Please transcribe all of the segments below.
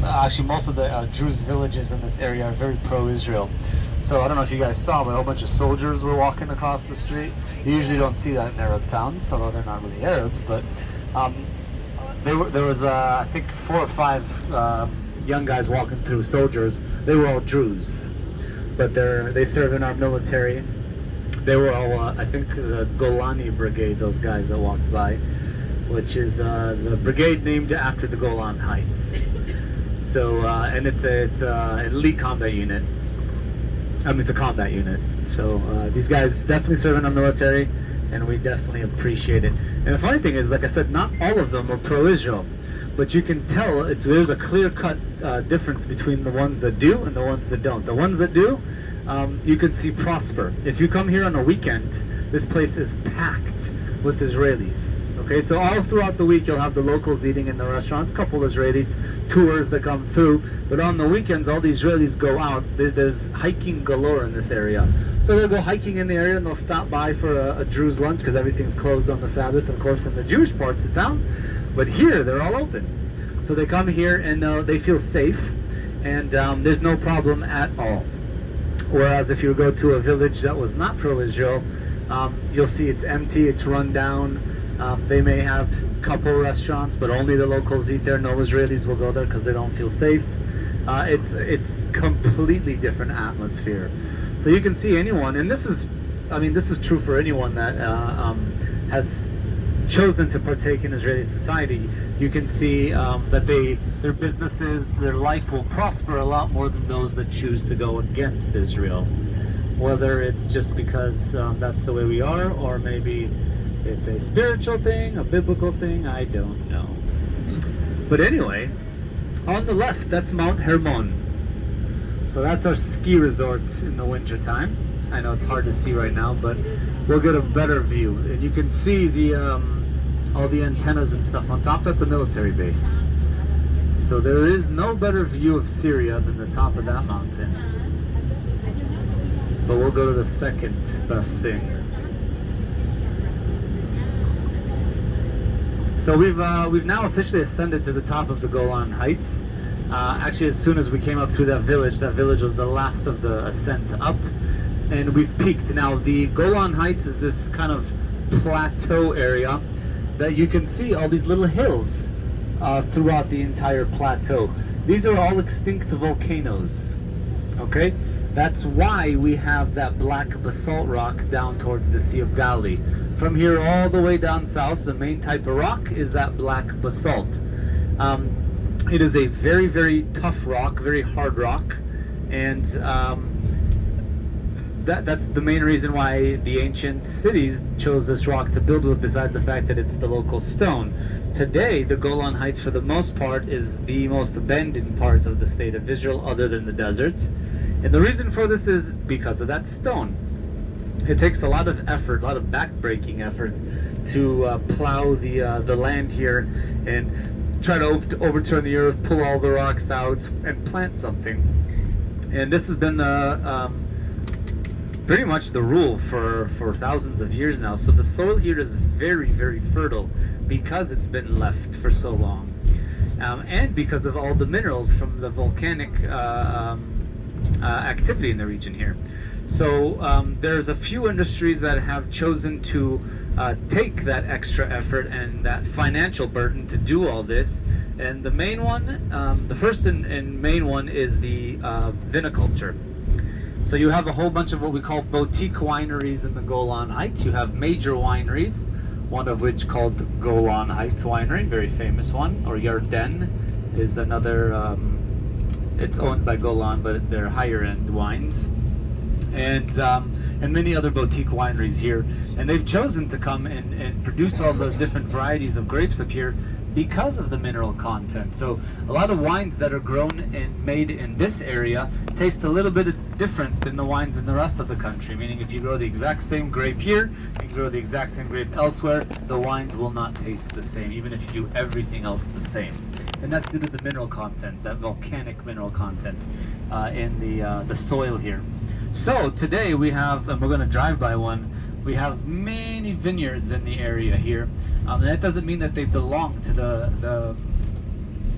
actually most of the Druze villages in this area are very pro-Israel. So I don't know if you guys saw, but a whole bunch of soldiers were walking across the street. You usually don't see that in Arab towns, although they're not really Arabs. But there was I think 4 or 5 young guys walking through, soldiers. They were all Druze, but they serve in our military. They were all I think the Golani Brigade. Those guys that walked by, which is the brigade named after the Golan Heights. So and it's an elite combat unit. I mean, it's a combat unit. So these guys definitely serve in our military, and we definitely appreciate it. And the funny thing is, like I said, not all of them are pro-Israel, but you can tell there's a clear-cut difference between the ones that do and the ones that don't. The ones that do, you can see prosper. If you come here on a weekend, this place is packed with Israelis. Okay, so all throughout the week you'll have the locals eating in the restaurants, a couple Israelis, tours that come through, but on the weekends all the Israelis go out. There's hiking galore in this area. So they'll go hiking in the area and they'll stop by for a Druze lunch because everything's closed on the Sabbath, of course, in the Jewish parts of town. But here they're all open. So they come here and they feel safe, and there's no problem at all. Whereas if you go to a village that was not pro-Israel, you'll see it's empty, it's run down. They may have a couple restaurants, but only the locals eat there. No Israelis will go there because they don't feel safe. It's completely different atmosphere. So you can see anyone, and this is true for anyone that has chosen to partake in Israeli society. You can see that their businesses, their life will prosper a lot more than those that choose to go against Israel. Whether it's just because that's the way we are, or maybe it's a spiritual thing, a biblical thing, I don't know. But anyway, on the left, that's Mount Hermon. So that's our ski resort in the winter time. I know it's hard to see right now, but we'll get a better view. And you can see the all the antennas and stuff on top. That's a military base. So there is no better view of Syria than the top of that mountain. But we'll go to the second best thing. So we've now officially ascended to the top of the Golan Heights. Actually, as soon as we came up through that village was the last of the ascent up, and we've peaked. Now, the Golan Heights is this kind of plateau area that you can see all these little hills throughout the entire plateau. These are all extinct volcanoes. Okay? That's why we have that black basalt rock down towards the Sea of Galilee. From here all the way down south, the main type of rock is that black basalt. It is a very, very tough rock, very hard rock, and that's the main reason why the ancient cities chose this rock to build with, besides the fact that it's the local stone. Today, the Golan Heights, for the most part, is the most abandoned part of the state of Israel, other than the desert. And the reason for this is because of that stone. It takes a lot of effort, a lot of back-breaking effort to plow the land here and try to overturn the earth, pull all the rocks out, and plant something. And this has been pretty much the rule for thousands of years now. So the soil here is very, very fertile because it's been left for so long. And because of all the minerals from the volcanic activity in the region here. So there's a few industries that have chosen to take that extra effort and that financial burden to do all this. And the main one, the first and main one, is the viniculture. So you have a whole bunch of what we call boutique wineries in the Golan Heights. You have major wineries, one of which called Golan Heights Winery, very famous one, or Yarden is another, it's owned by Golan, but they're higher end wines. And many other boutique wineries here. And they've chosen to come and produce all those different varieties of grapes up here because of the mineral content. So a lot of wines that are grown and made in this area taste a little bit different than the wines in the rest of the country. Meaning if you grow the exact same grape here, you grow the exact same grape elsewhere, the wines will not taste the same, even if you do everything else the same. And that's due to the mineral content, that volcanic mineral content in the soil here. So today we have, and we're going to drive by one, we have many vineyards in the area here. And that doesn't mean that they belong to the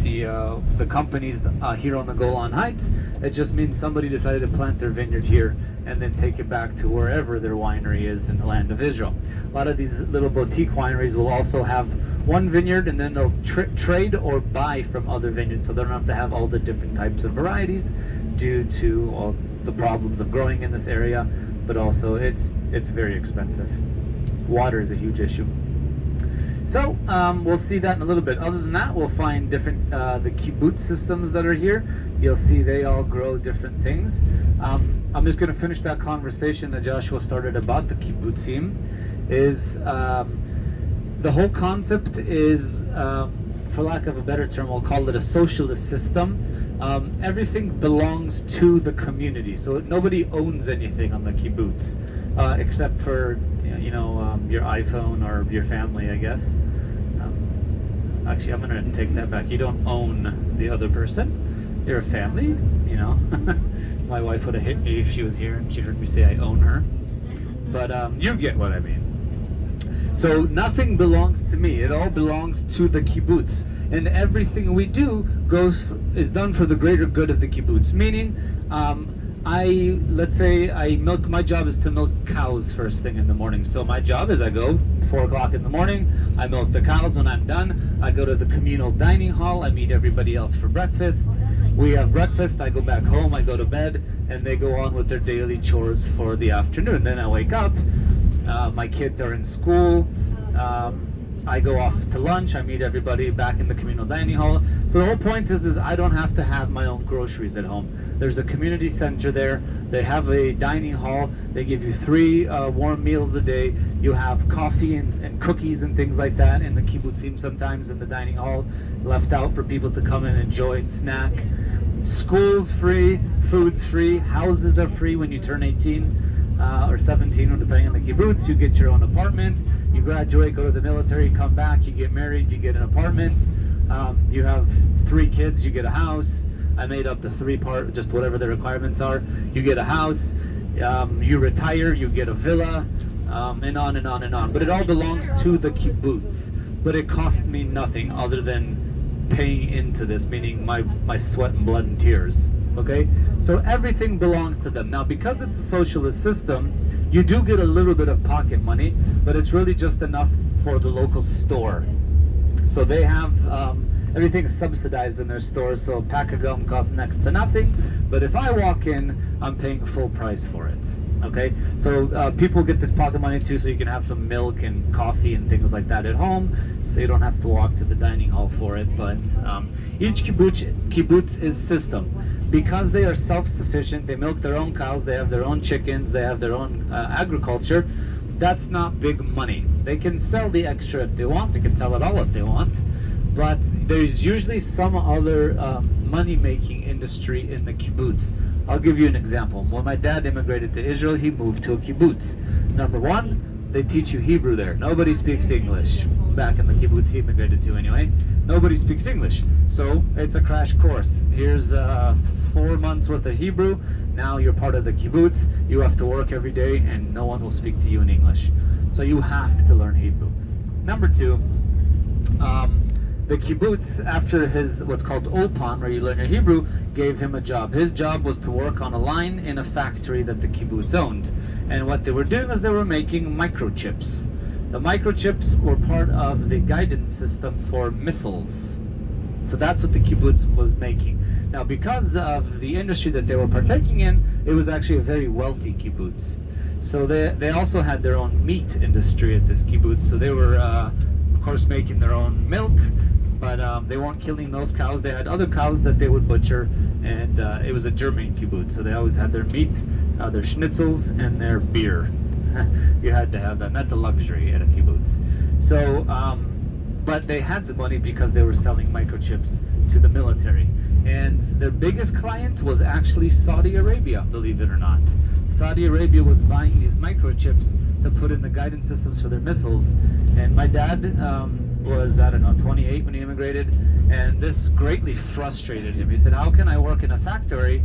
the companies here on the Golan Heights. It just means somebody decided to plant their vineyard here and then take it back to wherever their winery is in the land of Israel. A lot of these little boutique wineries will also have one vineyard, and then they'll trade or buy from other vineyards, so they don't have to have all the different types of varieties due to all the problems of growing in this area, but also it's very expensive. Water is a huge issue. So we'll see that in a little bit. Other than that, we'll find different the kibbutz systems that are here. You'll see they all grow different things. I'm just going to finish that conversation that Joshua started about the kibbutzim. Is the whole concept is, for lack of a better term, we'll call it a socialist system. Everything belongs to the community, so nobody owns anything on the kibbutz, except for your iPhone or your family, I guess. Actually, I'm going to take that back. You don't own the other person. You're a family, My wife would have hit me if she was here and she heard me say I own her. But you get what I mean. So nothing belongs to me. It all belongs to the kibbutz. And everything we do is done for the greater good of the kibbutz. Meaning, let's say my job is to milk cows first thing in the morning. So my job is I go 4 o'clock in the morning, I milk the cows. When I'm done, I go to the communal dining hall, I meet everybody else for breakfast. We have breakfast, I go back home, I go to bed, and they go on with their daily chores for the afternoon. Then I wake up, my kids are in school, I go off to lunch, I meet everybody back in the communal dining hall. So the whole point is I don't have to have my own groceries at home. There's a community center there. They have a dining hall. They give you 3 warm meals a day. You have coffee and cookies and things like that in the kibbutzim sometimes in the dining hall, left out for people to come and enjoy and snack. School's free, food's free, houses are free when you turn 18. Or 17, depending on the kibbutz. You get your own apartment. You graduate, go to the military, come back, you get married, you get an apartment. You have 3 kids, you get a house. I made up the 3 part, just whatever the requirements are. You get a house. You retire, you get a villa, and on and on and on. But it all belongs to the kibbutz. But it cost me nothing other than paying into this, meaning my sweat and blood and tears. Okay, so everything belongs to them. Now, because it's a socialist system, you do get a little bit of pocket money, but it's really just enough for the local store. So they have everything subsidized in their stores, so a pack of gum costs next to nothing, but if I walk in, I'm paying full price for it. Okay, so people get this pocket money too, so you can have some milk and coffee and things like that at home, so you don't have to walk to the dining hall for it. But each kibbutz is system. Because they are self-sufficient, they milk their own cows, they have their own chickens, they have their own agriculture, that's not big money. They can sell the extra if they want, they can sell it all if they want, but there's usually some other money-making industry in the kibbutz. I'll give you an example. When my dad immigrated to Israel, he moved to a kibbutz. Number 1, they teach you Hebrew there. Nobody speaks English. Back in the kibbutz he immigrated to anyway. Nobody speaks English. So it's a crash course. Here's 4 months worth of Hebrew. Now you're part of the kibbutz. You have to work every day and no one will speak to you in English. So you have to learn Hebrew. Number 2, the kibbutz, after his what's called ulpan, where you learn your Hebrew, gave him a job. His job was to work on a line in a factory that the kibbutz owned. And what they were doing is they were making microchips. The microchips were part of the guidance system for missiles. So that's what the kibbutz was making. Now, because of the industry that they were partaking in, it was actually a very wealthy kibbutz. So they also had their own meat industry at this kibbutz. So they were, of course, making their own milk, but they weren't killing those cows. They had other cows that they would butcher, and it was a German kibbutz. So they always had their meat, their schnitzels, and their beer. You had to have that, and that's a luxury at a kibbutz. So, but they had the money because they were selling microchips to the military. And their biggest client was actually Saudi Arabia, believe it or not. Saudi Arabia was buying these microchips to put in the guidance systems for their missiles. And my dad was, 28 when he immigrated, and this greatly frustrated him. He said, how can I work in a factory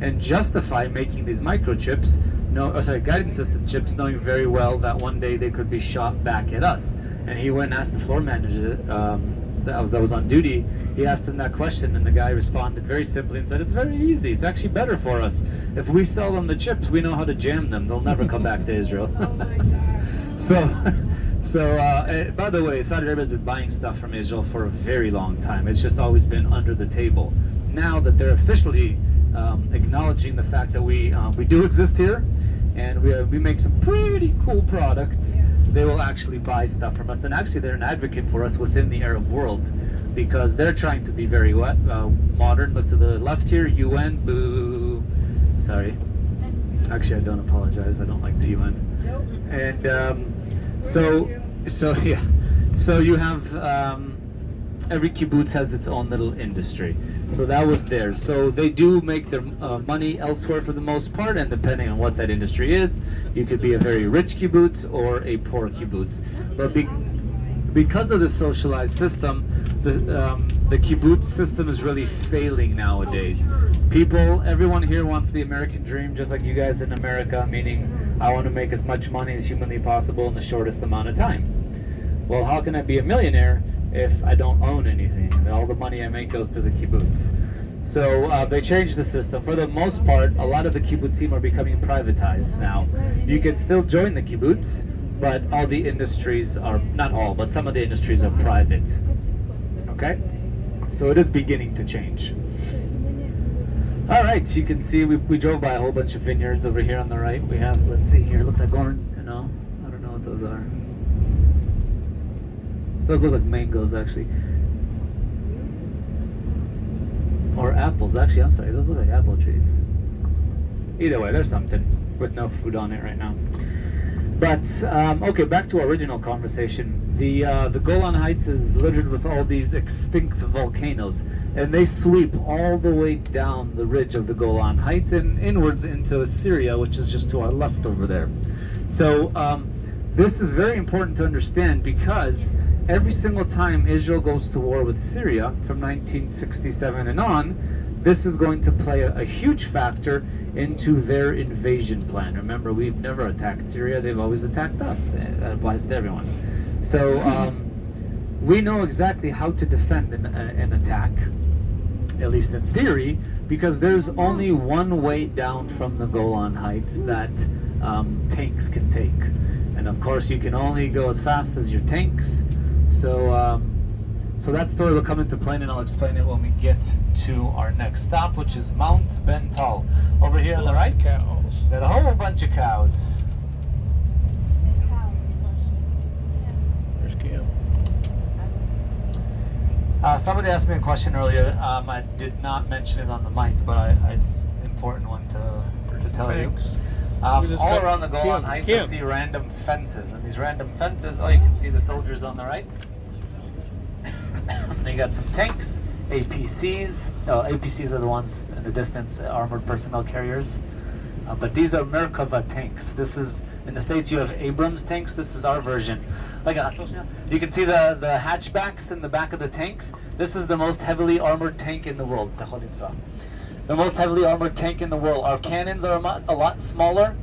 and justify making these microchips, guidance system chips, knowing very well that one day they could be shot back at us. And he went and asked the floor manager that was on duty. He asked him that question, and the guy responded very simply and said, "It's very easy. It's actually better for us. If we sell them the chips, we know how to jam them. They'll never come back to Israel." So, by the way, Saudi Arabia has been buying stuff from Israel for a very long time. It's just always been under the table. Now that they're officially acknowledging the fact that we do exist here, and we make some pretty cool products, they will actually buy stuff from us. And actually, they're an advocate for us within the Arab world, because they're trying to be very modern. Look to the left here, UN, boo. Sorry. Actually, I don't apologize. I don't like the UN. And so you have every kibbutz has its own little industry. So that was theirs. So they do make their money elsewhere for the most part, and depending on what that industry is, you could be a very rich kibbutz or a poor kibbutz. But because of the socialized system, the kibbutz system is really failing nowadays. Everyone here wants the American dream, just like you guys in America, meaning I want to make as much money as humanly possible in the shortest amount of time. Well, how can I be a millionaire if I don't own anything? All the money I make goes to the kibbutz. So they changed the system. For the most part, a lot of the kibbutzim are becoming privatized now. You can still join the kibbutz, but all the industries are, not all, but some of the industries are private. Okay? So it is beginning to change. All right, you can see we drove by a whole bunch of vineyards over here on the right. We have, let's see here, it looks like orange, I don't know what those are. Those look like mangoes, actually. Or apples, actually, I'm sorry, those look like apple trees. Either way, there's something with no food on it right now. But, okay, back to our original conversation. The Golan Heights is littered with all these extinct volcanoes, and they sweep all the way down the ridge of the Golan Heights and inwards into Syria, which is just to our left over there. So, this is very important to understand, because every single time Israel goes to war with Syria from 1967 and on, this is going to play a huge factor into their invasion plan. Remember, we've never attacked Syria, they've always attacked us. That applies to everyone. So we know exactly how to defend an attack, at least in theory, because there's only one way down from the Golan Heights that tanks can take. And of course, you can only go as fast as your tanks. So that story will come into play, and I'll explain it when we get to our next stop, which is Mount Ben Tal. Over here on the right, got a whole bunch of cows. There's Cam. Somebody asked me a question earlier. I did not mention it on the mic, but it's an important one to tell you. All around the Golan Heights, you'll see random fences, and these random fences, you can see the soldiers on the right. You got some tanks, APCs. APCs are the ones in the distance, armored personnel carriers. But these are Merkava tanks. This is, in the States you have Abrams tanks. This is our version. You can see the hatchbacks in the back of the tanks. This is the most heavily armored tank in the world. The most heavily armored tank in the world. Our cannons are a lot smaller.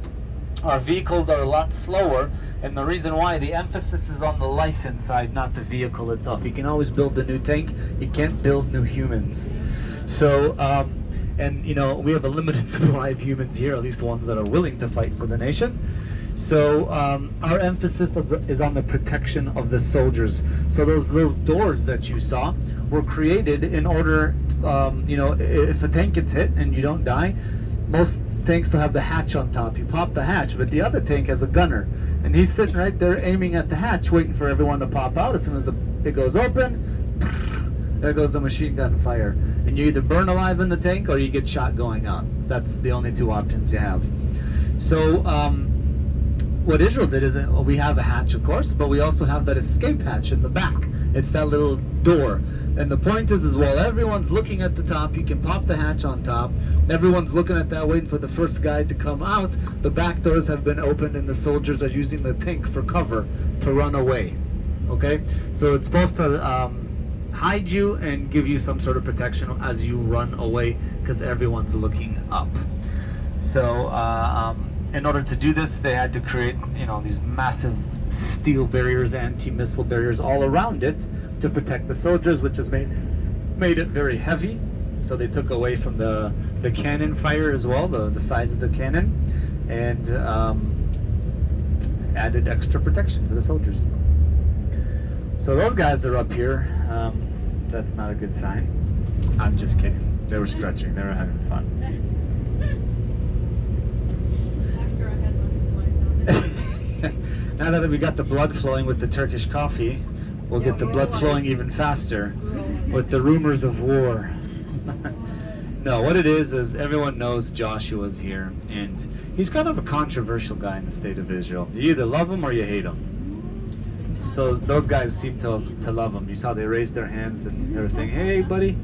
Our vehicles are a lot slower. And the reason why, the emphasis is on the life inside, not the vehicle itself. You can always build a new tank. You can't build new humans. So, and we have a limited supply of humans here, at least ones that are willing to fight for the nation. So our emphasis is on the protection of the soldiers. So those little doors that you saw were created in order, if a tank gets hit and you don't die, most tanks will have the hatch on top. You pop the hatch, but the other tank has a gunner, and he's sitting right there aiming at the hatch, waiting for everyone to pop out. As soon as it goes open, there goes the machine gun fire, and you either burn alive in the tank or you get shot going out. That's the only two options you have. So what Israel did is we have a hatch, of course, but we also have that escape hatch in the back. It's that little door. And the point is while everyone's looking at the top, you can pop the hatch on top. Everyone's looking at that, waiting for the first guy to come out. The back doors have been opened, and the soldiers are using the tank for cover to run away. Okay? So it's supposed to hide you and give you some sort of protection as you run away, because everyone's looking up. So, in order to do this, they had to create, these massive steel barriers, anti-missile barriers all around it to protect the soldiers, which has made it very heavy. So they took away from the cannon fire as well, the size of the cannon, and added extra protection for the soldiers. So those guys are up here. That's not a good sign. I'm just kidding. They were stretching. They were having fun. Now that we got the blood flowing with the Turkish coffee, we'll get the blood flowing even faster with the rumors of war. No, what it is everyone knows Joshua's here, and he's kind of a controversial guy in the state of Israel. You either love him or you hate him. So those guys seem to love him. You saw they raised their hands and they were saying, "Hey, buddy."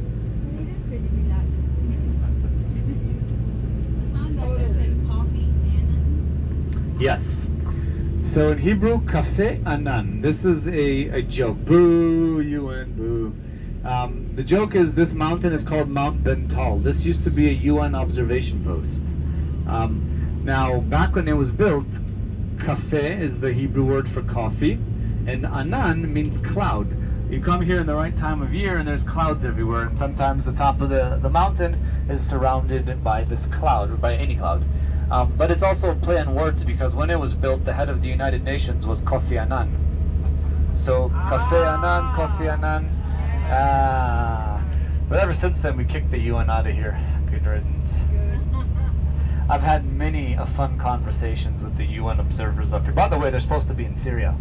Yes. So in Hebrew, Cafe Anan. This is a joke. Boo, UN, boo. The joke is this mountain is called Mount Bental. This used to be a UN observation post. Now, back when it was built, Cafe is the Hebrew word for coffee, and Anan means cloud. You come here in the right time of year and there's clouds everywhere, and sometimes the top of the mountain is surrounded by this cloud, or by any cloud. But it's also a play on words, because when it was built, the head of the United Nations was Kofi Annan. So, Cafe Annan, Kofi Annan. But ever since then, we kicked the UN out of here. Good riddance. I've had many fun conversations with the UN observers up here. By the way, they're supposed to be in Syria.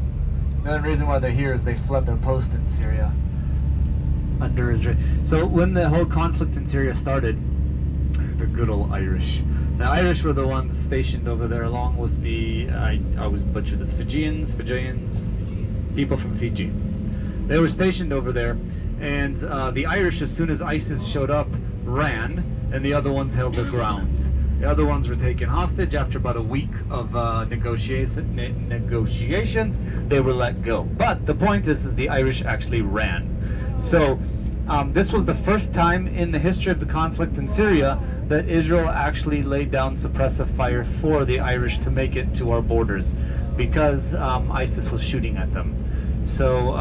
The only reason why they're here is they fled their post in Syria under Israel. So when the whole conflict in Syria started, the good old Irish. The Irish were the ones stationed over there, along with the, I always butcher this, Fijians, people from Fiji. They were stationed over there, and the Irish, as soon as ISIS showed up, ran, and the other ones held their ground. The other ones were taken hostage. After about a week of negotiations, they were let go. But the point is the Irish actually ran. So this was the first time in the history of the conflict in Syria that Israel actually laid down suppressive fire for the Irish to make it to our borders, because ISIS was shooting at them. So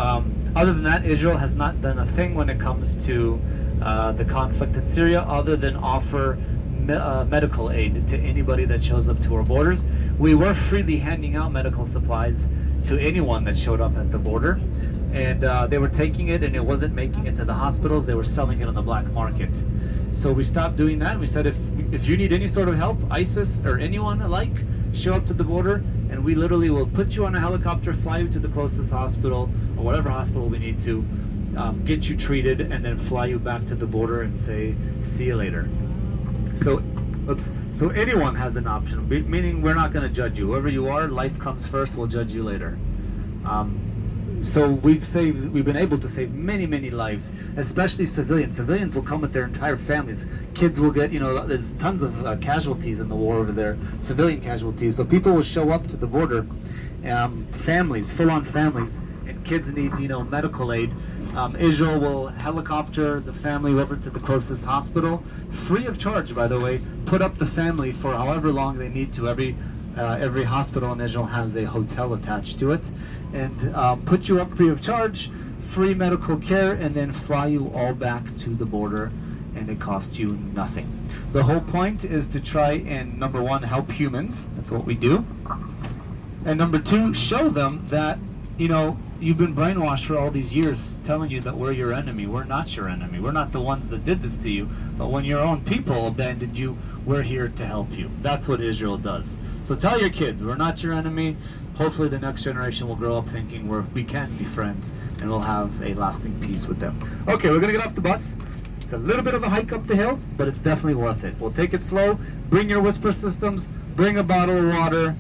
other than that, Israel has not done a thing when it comes to the conflict in Syria, other than offer medical aid to anybody that shows up to our borders. We were freely handing out medical supplies to anyone that showed up at the border, and they were taking it, and it wasn't making it to the hospitals. They were selling it on the black market. So we stopped doing that. We said, if you need any sort of help, ISIS or anyone alike, show up to the border, and we literally will put you on a helicopter, fly you to the closest hospital, or whatever hospital we need to, get you treated, and then fly you back to the border and say, see you later. So anyone has an option, meaning we're not going to judge you. Whoever you are, life comes first, we'll judge you later. So we've been able to save many, many lives, especially civilians. Civilians will come with their entire families. Kids will get, there's tons of casualties in the war over there, civilian casualties. So people will show up to the border, families, full-on families, and kids need, medical aid. Israel will helicopter the family over to the closest hospital, free of charge, by the way, put up the family for however long they need to. Every hospital in Israel has a hotel attached to it, and put you up free of charge, free medical care, and then fly you all back to the border, and it costs you nothing. The whole point is to try and, number one, help humans. That's what we do. And number two, show them that, you've been brainwashed for all these years, telling you that we're your enemy. We're not your enemy. We're not the ones that did this to you. But when your own people abandoned you, we're here to help you. That's what Israel does. So tell your kids, we're not your enemy. Hopefully the next generation will grow up thinking we can be friends, and we'll have a lasting peace with them. Okay, we're going to get off the bus. It's a little bit of a hike up the hill, but it's definitely worth it. We'll take it slow. Bring your whisper systems. Bring a bottle of water.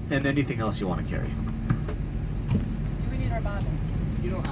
And anything else you want to carry.